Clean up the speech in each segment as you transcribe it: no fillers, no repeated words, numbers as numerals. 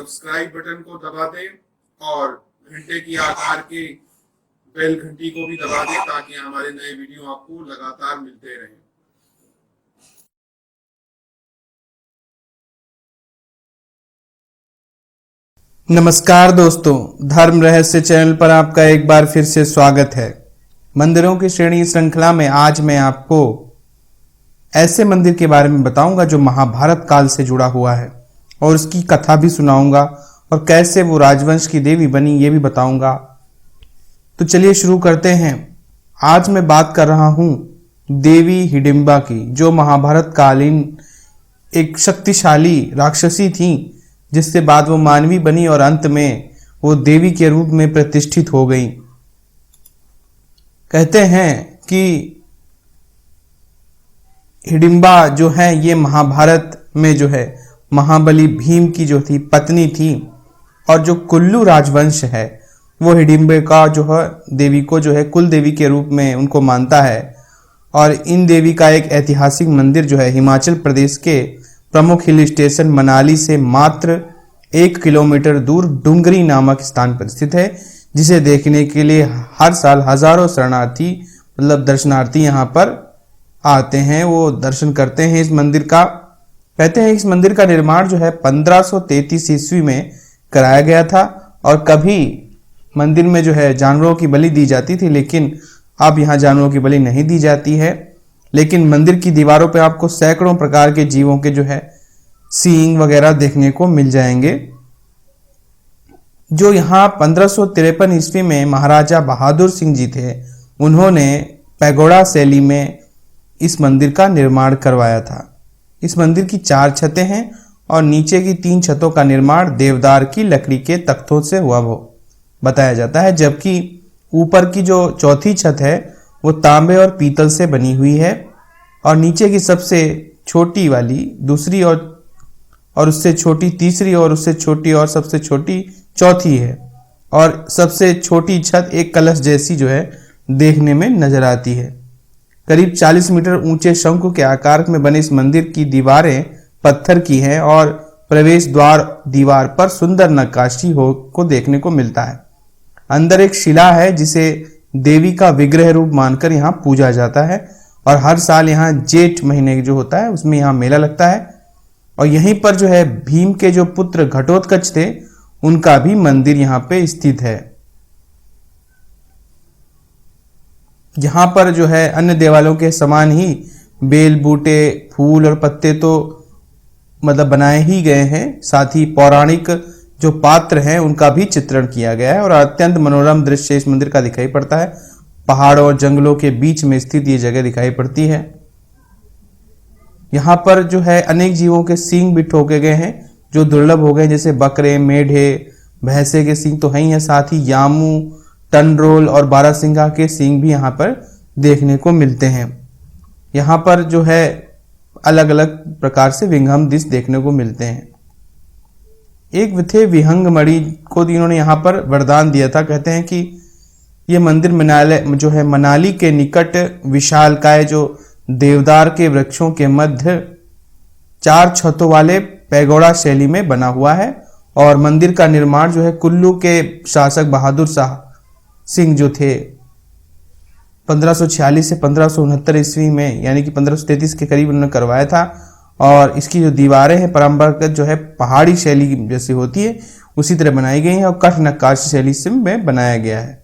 Subscribe button को दबा दें और घंटे की आकार के बेल घंटी को भी दबा दें ताकि हमारे नए वीडियो आपको लगातार मिलते रहें। नमस्कार दोस्तों, धर्म रहस्य चैनल पर आपका एक बार फिर से स्वागत है। मंदिरों की श्रेणी श्रृंखला में आज मैं आपको ऐसे मंदिर के बारे में बताऊंगा जो महाभारत काल से जुड़ा हुआ है और उसकी कथा भी सुनाऊंगा और कैसे वो राजवंश की देवी बनी ये भी बताऊंगा। तो चलिए शुरू करते हैं। आज मैं बात कर रहा हूं देवी हिडिंबा की, जो महाभारत कालीन एक शक्तिशाली राक्षसी थी, जिससे बाद वो मानवी बनी और अंत में वो देवी के रूप में प्रतिष्ठित हो गई। कहते हैं कि हिडिंबा जो है ये महाभारत में जो है महाबली भीम की जो थी पत्नी थी, और जो कुल्लू राजवंश है वो हिडिंबा का जो है देवी को जो है कुल देवी के रूप में उनको मानता है। और इन देवी का एक ऐतिहासिक मंदिर जो है हिमाचल प्रदेश के प्रमुख हिल स्टेशन मनाली से मात्र 1 किलोमीटर दूर डुंगरी नामक स्थान पर स्थित है, जिसे देखने के लिए हर साल हजारों शरणार्थी दर्शनार्थी यहाँ पर आते हैं, वो दर्शन करते हैं इस मंदिर का। कहते हैं इस मंदिर का निर्माण जो है 1533 ईस्वी में कराया गया था और कभी मंदिर में जो है जानवरों की बलि दी जाती थी, लेकिन अब यहाँ जानवरों की बलि नहीं दी जाती है। लेकिन मंदिर की दीवारों पर आपको सैकड़ों प्रकार के जीवों के जो है सींग वगैरह देखने को मिल जाएंगे। जो यहाँ 1553 ईस्वी में महाराजा बहादुर सिंह जी थे, उन्होंने पैगोडा शैली में इस मंदिर का निर्माण करवाया था। इस मंदिर की 4 छतें हैं और नीचे की 3 छतों का निर्माण देवदार की लकड़ी के तख्तों से हुआ वो बताया जाता है, जबकि ऊपर की जो चौथी छत है वो तांबे और पीतल से बनी हुई है और नीचे की सबसे छोटी वाली दूसरी और उससे छोटी तीसरी और उससे छोटी और सबसे छोटी चौथी है, और सबसे छोटी छत एक कलश जैसी जो है देखने में नजर आती है। करीब 40 मीटर ऊंचे शंकु के आकार में बने इस मंदिर की दीवारें पत्थर की हैं और प्रवेश द्वार दीवार पर सुंदर नक्काशी को देखने को मिलता है। अंदर एक शिला है जिसे देवी का विग्रह रूप मानकर यहाँ पूजा जाता है और हर साल यहाँ जेठ महीने जो होता है उसमें यहाँ मेला लगता है। और यहीं पर जो है भीम के जो पुत्र घटोत्कच थे, उनका भी मंदिर यहाँ पे स्थित है। यहाँ पर जो है अन्य देवालयों के समान ही बेल बूटे फूल और पत्ते तो बनाए ही गए हैं, साथ ही पौराणिक जो पात्र हैं उनका भी चित्रण किया गया है और अत्यंत मनोरम दृश्य इस मंदिर का दिखाई पड़ता है। पहाड़ों और जंगलों के बीच में स्थित ये जगह दिखाई पड़ती है। यहाँ पर जो है अनेक जीवों के सींग भी ठोके गए हैं जो दुर्लभ हो गए, जैसे बकरे, मेढे, भैंसे के सींग तो है ही है, साथ ही यामू, टंडरोल और बारहसिंगा के सींग भी यहाँ पर देखने को मिलते हैं। यहाँ पर जो है अलग अलग प्रकार से विंघम दिश देखने को मिलते हैं। एक थे विहंग मणि को इन्होंने यहाँ पर वरदान दिया था। कहते हैं कि ये मंदिर मनाली के निकट विशालकाय जो देवदार के वृक्षों के मध्य 4 छतों वाले पैगोडा शैली में बना हुआ है और मंदिर का निर्माण जो है कुल्लू के शासक बहादुर शाह सिंह जो थे 1546 से 1569 ईस्वी में, यानी कि 1533 के करीब उन्होंने करवाया था। और इसकी जो दीवारें हैं परंपरागत जो है पहाड़ी शैली जैसी होती है उसी तरह बनाई गई हैं और कठ नक्काशी शैली से में बनाया गया है।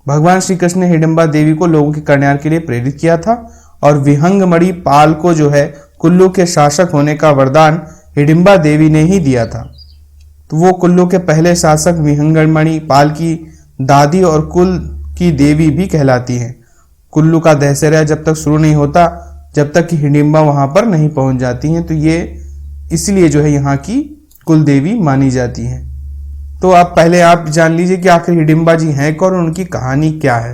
भगवान श्री कृष्ण ने हिडिंबा देवी को लोगों के कल्याण के लिए प्रेरित किया था और विहंगमणि पाल को जो है कुल्लू के शासक होने का वरदान हिडिंबा देवी ने ही दिया था। तो वो कुल्लू के पहले शासक विहंगमणि पाल की दादी और कुल की देवी भी कहलाती हैं। कुल्लू का दशहरा जब तक शुरू नहीं होता जब तक कि हिडिंबा वहां पर नहीं पहुंच जाती हैं, तो ये इसलिए जो है यहाँ की कुल देवी मानी जाती हैं। तो पहले आप जान लीजिए कि आखिर हिडिंबा जी हैं कौन और उनकी कहानी क्या है।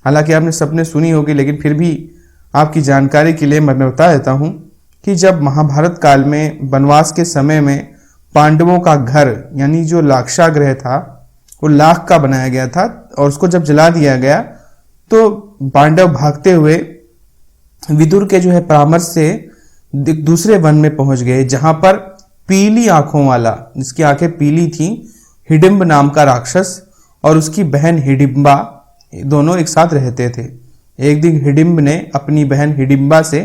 हालांकि आपने सबने सुनी होगी, लेकिन फिर भी आपकी जानकारी के लिए मैं बता देता हूं कि जब महाभारत काल में वनवास के समय में पांडवों का घर यानी जो लाक्षागृह था वो लाख का बनाया गया था और उसको जब जला दिया गया तो पांडव भागते हुए विदुर के जो है परामर्श से दूसरे वन में पहुंच गए, जहां पर पीली आंखों वाला, जिसकी आंखें पीली थी, हिडिंब नाम का राक्षस और उसकी बहन हिडिंबा दोनों एक साथ रहते थे। एक दिन हिडिंब ने अपनी बहन हिडिंबा से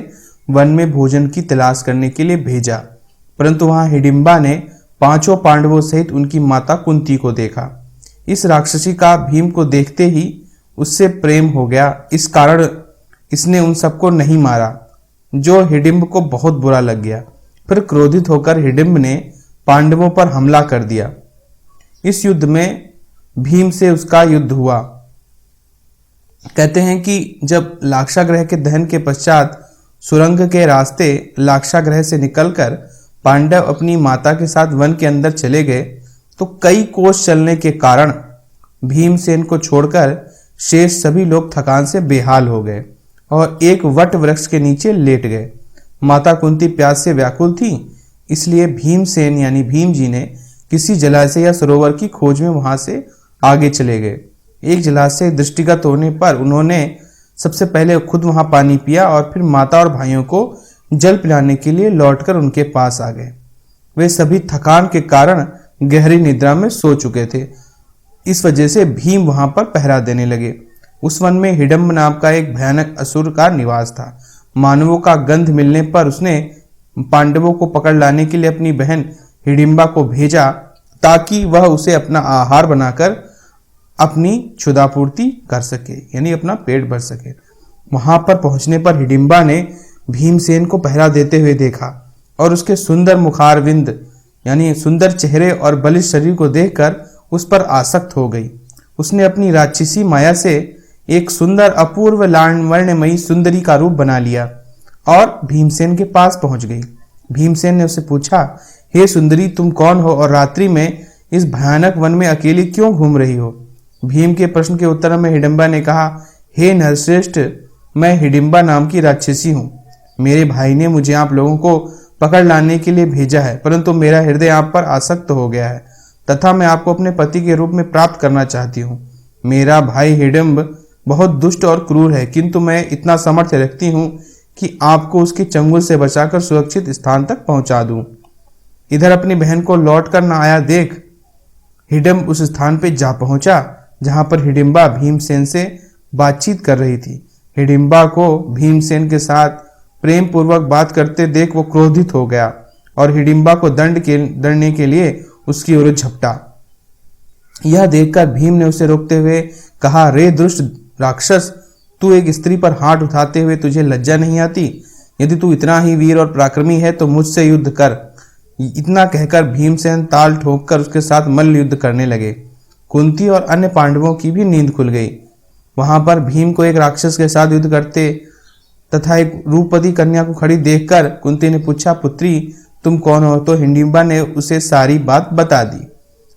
वन में भोजन की तलाश करने के लिए भेजा, परंतु वहां हिडिंबा ने पांचों पांडवों सहित उनकी माता कुंती को देखा। इस राक्षसी का भीम को देखते ही उससे प्रेम हो गया, इस कारण इसने उन सबको नहीं मारा, जो हिडिंब को बहुत बुरा लग गया। फिर क्रोधित होकर हिडिंब ने पांडवों पर हमला कर दिया। इस युद्ध में भीम से उसका युद्ध हुआ। कहते हैं कि जब लाक्षागृह के दहन के पश्चात सुरंग के रास्ते लाक्षागृह से निकलकर पांडव अपनी माता के साथ वन के अंदर चले गए, तो कई कोस चलने के कारण भीमसेन को छोड़कर शेष सभी लोग थकान से बेहाल हो गए और एक वट वृक्ष के नीचे लेट गए। माता कुंती प्यास से व्याकुल थी, इसलिए भीमसेन यानी भीम जी ने किसी जलाशय या सरोवर की खोज में वहां से आगे चले गए। एक जलाशय दृष्टिगत होने पर उन्होंने सबसे पहले खुद वहां पानी पिया और फिर माता और भाइयों को जल पिलाने के लिए लौटकर उनके पास आ गए। वे सभी थकान के कारण गहरी निद्रा में सो चुके थे। इस वजह से भीम वहां पर पहरा देने लगे। उस वन में हिडिंब नाम का एक भयानक असुर का निवास था। मानवों का गंध मिलने पर उसने पांडवों को पकड़ लाने के लिए अपनी बहन हिडिंबा को भेजा, ताकि वह उसे अपना आहार बनाकर अपनी क्षुधापूर्ति कर सके, यानी अपना पेट भर सके। वहां पर पहुंचने पर हिडिंबा ने भीमसेन को पहरा देते हुए देखा और उसके सुंदर मुखारविंद यानी सुंदर चेहरे और बलिष्ठ शरीर को देखकर उस पर आसक्त हो गई। उसने अपनी राक्षसी माया से एक सुंदर अपूर्व लावण्यमयी सुंदरी का रूप बना लिया और भीमसेन के पास पहुंच गई। भीमसेन ने उससे पूछा, हे सुंदरी, तुम कौन हो और रात्रि में इस भयानक वन में अकेली क्यों घूम रही हो? भीम के प्रश्न के उत्तर में हिडिंबा ने कहा, हे नरश्रेष्ठ, मैं हिडिंबा नाम की राक्षसी हूँ। मेरे भाई ने मुझे आप लोगों को पकड़ लाने के लिए भेजा है, परंतु मेरा हृदय आप पर आसक्त हो गया है तथा मैं आपको अपने पति के रूप में प्राप्त करना चाहती हूँ। मेरा भाई हिडिंब बहुत दुष्ट और क्रूर है, किंतु मैं इतना सामर्थ्य रखती हूँ कि आपको उसके चंगुल से बचाकर सुरक्षित स्थान तक पहुंचा दूं। इधर अपनी बहन को लौट कर न आया देख हिडिंब उस स्थान पर जा पहुंचा जहां पर हिडिंबा भीमसेन से बातचीत कर रही थी। हिडिंबा को भीमसेन के साथ प्रेम पूर्वक बात करते देख वो क्रोधित हो गया और हिडिंबा को दंडने के लिए उसकी ओर झपटा। यह देखकर भीम ने उसे रोकते हुए कहा, रे दुष्ट राक्षस, तू एक स्त्री पर हाथ उठाते हुए तुझे लज्जा नहीं आती? यदि तू इतना ही वीर और पराक्रमी है तो मुझसे युद्ध कर। इतना कहकर भीमसेन ताल ठोककर उसके साथ मल्ल युद्ध करने लगे। कुंती और अन्य पांडवों की भी नींद खुल गई। वहां पर भीम को एक राक्षस के साथ युद्ध करते तथा एक रूपवती कन्या को खड़ी देखकर कुंती ने पूछा, पुत्री, तुम कौन हो? तो हिडिंबा ने उसे सारी बात बता दी।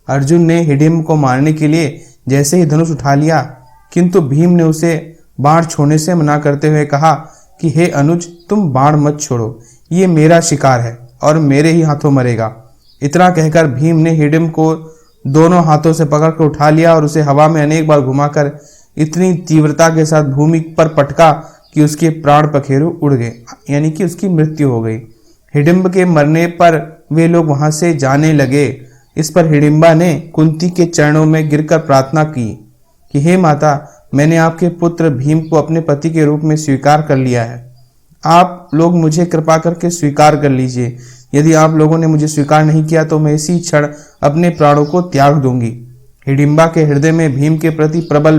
अर्जुन ने हिडिंब को मारने के लिए जैसे ही धनुष उठा लिया, किंतु भीम ने उसे बाण छोड़ने से मना करते हुए कहा कि हे अनुज, तुम बाण मत छोड़ो, ये मेरा शिकार है और मेरे ही हाथों मरेगा। इतना कहकर भीम ने हिडिंब को दोनों हाथों से पकड़कर उठा लिया और उसे हवा में अनेक बार घुमाकर इतनी तीव्रता के साथ भूमि पर पटका कि उसके प्राण पखेरु उड़ गए, यानी कि उसकी मृत्यु हो गई। हिडिंब के मरने पर वे लोग वहां से जाने लगे। इस पर हिडिंबा ने कुंती के चरणों में गिरकर प्रार्थना की कि हे माता, मैंने आपके पुत्र भीम को अपने पति के रूप में स्वीकार कर लिया है। आप लोग मुझे कृपा करके स्वीकार कर लीजिए। यदि आप लोगों ने मुझे स्वीकार नहीं किया तो मैं इसी क्षण अपने प्राणों को त्याग दूंगी। हिडिंबा के हृदय में भीम के प्रति प्रबल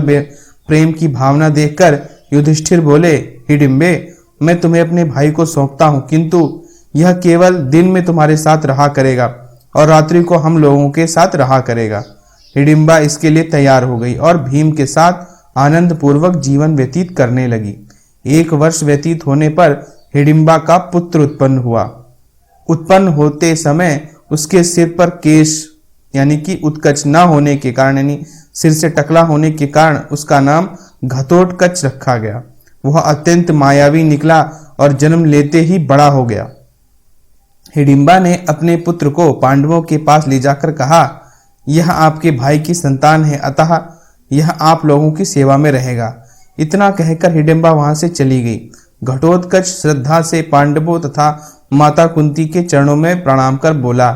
प्रेम की भावना देखकर युधिष्ठिर बोले, हिडिंबे, मैं तुम्हें अपने भाई को सौंपता हूं, किंतु यह केवल दिन में तुम्हारे साथ रहा करेगा और रात्रि को हम लोगों के साथ रहा करेगा। हिडिंबा इसके लिए तैयार हो गई और भीम के साथ आनंद पूर्वक जीवन व्यतीत करने लगी। 1 वर्ष व्यतीत होने पर हिडिंबा का पुत्र उत्पन्न हुआ। उत्पन्न होते समय उसके सिर पर केश यानी कि उत्कच न होने के कारण, यानी सिर से टकला होने के कारण उसका नाम घटोत्कच रखा गया। वह अत्यंत मायावी निकला और जन्म लेते ही बड़ा हो गया। हिडिंबा ने अपने पुत्र को पांडवों के पास ले जाकर कहा, यह आपके भाई की संतान है, अतः यह आप लोगों की सेवा में रहेगा। इतना कहकर हिडिंबा वहां से चली गई। घटोत्कच श्रद्धा से पांडवों तथा माता कुंती के चरणों में प्रणाम कर बोला,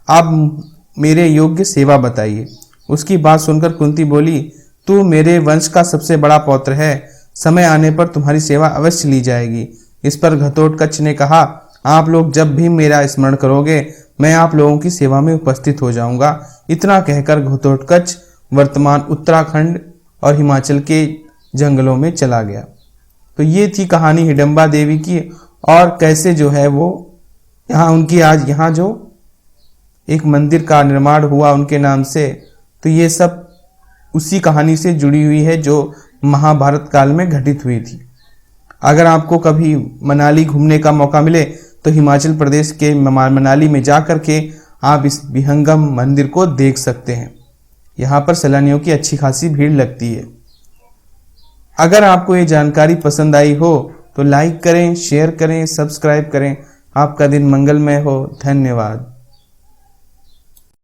आप मेरे योग्य सेवा बताइए। उसकी बात सुनकर कुंती बोली, तू मेरे वंश का सबसे बड़ा पौत्र है, समय आने पर तुम्हारी सेवा अवश्य ली जाएगी। इस पर घटोत्कच ने कहा, आप लोग जब भी मेरा स्मरण करोगे मैं आप लोगों की सेवा में उपस्थित हो जाऊंगा। इतना कहकर घटोत्कच वर्तमान उत्तराखंड और हिमाचल के जंगलों में चला गया। तो ये थी कहानी हिडम्बा देवी की, और कैसे जो है वो यहाँ उनकी आज यहाँ जो एक मंदिर का निर्माण हुआ उनके नाम से। तो ये सब उसी कहानी से जुड़ी हुई है जो महाभारत काल में घटित हुई थी। अगर आपको कभी मनाली घूमने का मौका मिले तो हिमाचल प्रदेश के मनाली में जा कर के आप इस विहंगम मंदिर को देख सकते हैं। यहाँ पर सैलानियों की अच्छी खासी भीड़ लगती है। अगर आपको ये जानकारी पसंद आई हो तो लाइक करें, शेयर करें, सब्सक्राइब करें। आपका दिन मंगलमय हो। धन्यवाद।